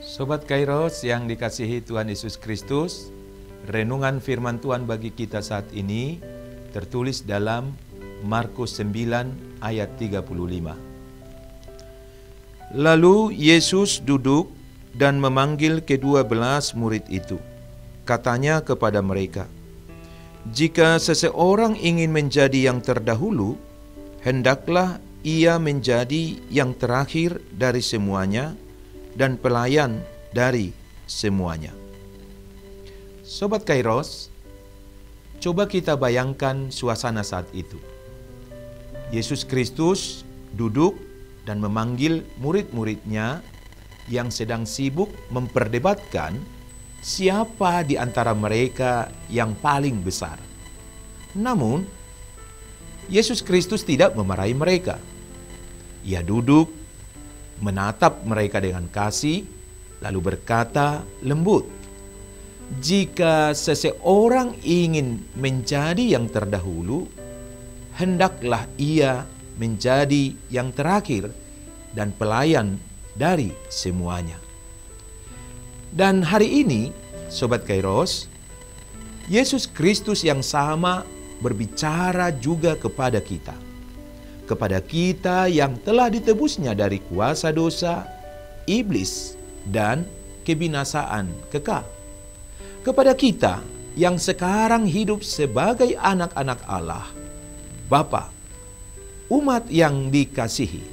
Sobat Kairos yang dikasihi Tuhan Yesus Kristus, renungan firman Tuhan bagi kita saat ini tertulis dalam Markus 9 ayat 35. Lalu Yesus duduk dan memanggil ke-12 murid itu. Katanya kepada mereka, "Jika seseorang ingin menjadi yang terdahulu, hendaklah ia menjadi yang terakhir dari semuanya dan pelayan dari semuanya." Sobat Kairos, coba kita bayangkan suasana saat itu. Yesus Kristus duduk dan memanggil murid-muridnya yang sedang sibuk memperdebatkan siapa di antara mereka yang paling besar. Namun, Yesus Kristus tidak memarahi mereka. Ia duduk, menatap mereka dengan kasih, lalu berkata lembut, "Jika seseorang ingin menjadi yang terdahulu, hendaklah ia menjadi yang terakhir dan pelayan dari semuanya." Dan hari ini, Sobat Kairos, Yesus Kristus yang sama berbicara juga kepada kita. Kepada kita yang telah ditebusnya dari kuasa dosa, iblis, dan kebinasaan kekal. Kepada kita yang sekarang hidup sebagai anak-anak Allah, Bapa, umat yang dikasihi,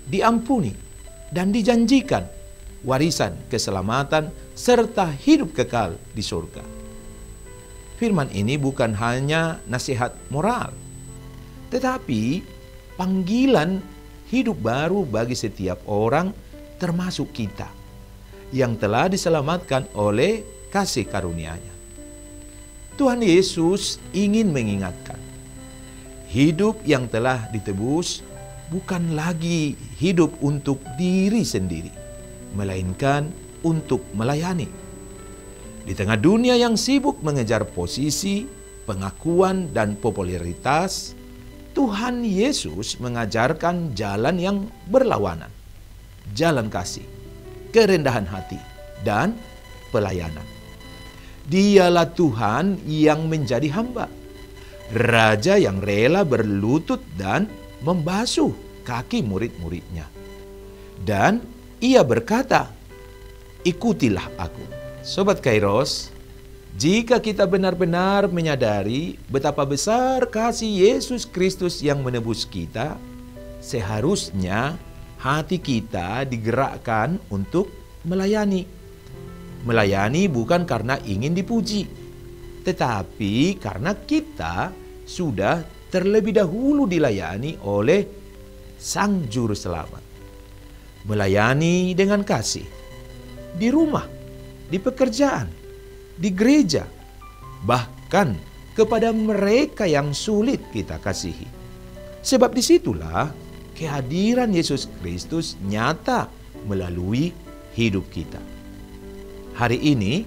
diampuni, dan dijanjikan warisan keselamatan serta hidup kekal di surga. Firman ini bukan hanya nasihat moral, tetapi panggilan hidup baru bagi setiap orang, termasuk kita, yang telah diselamatkan oleh kasih karunia-Nya. Tuhan Yesus ingin mengingatkan, hidup yang telah ditebus bukan lagi hidup untuk diri sendiri, melainkan untuk melayani. Di tengah dunia yang sibuk mengejar posisi, pengakuan, dan popularitas, Tuhan Yesus mengajarkan jalan yang berlawanan, jalan kasih, kerendahan hati, dan pelayanan. Dialah Tuhan yang menjadi hamba, Raja yang rela berlutut dan membasuh kaki murid-muridnya. Dan Ia berkata, "Ikutilah aku." Sobat Kairos, jika kita benar-benar menyadari betapa besar kasih Yesus Kristus yang menebus kita, seharusnya hati kita digerakkan untuk melayani. Melayani bukan karena ingin dipuji, tetapi karena kita sudah terlebih dahulu dilayani oleh Sang Juru Selamat. Melayani dengan kasih, di rumah, di pekerjaan, di gereja, bahkan kepada mereka yang sulit kita kasihi. Sebab disitulah kehadiran Yesus Kristus nyata melalui hidup kita. Hari ini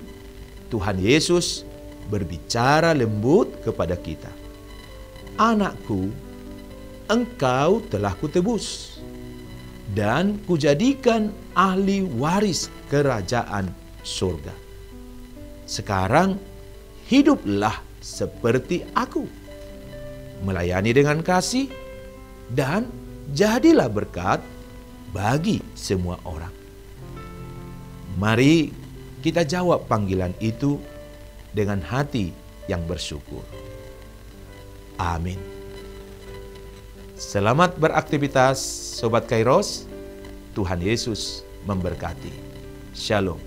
Tuhan Yesus berbicara lembut kepada kita. "Anakku, engkau telah kutebus, dan kujadikan ahli waris kerajaan surga. Sekarang hiduplah seperti aku, melayani dengan kasih, dan jadilah berkat bagi semua orang." Mari kita jawab panggilan itu dengan hati yang bersyukur. Amin. Selamat beraktivitas, Sobat Kairos. Tuhan Yesus memberkati. Shalom.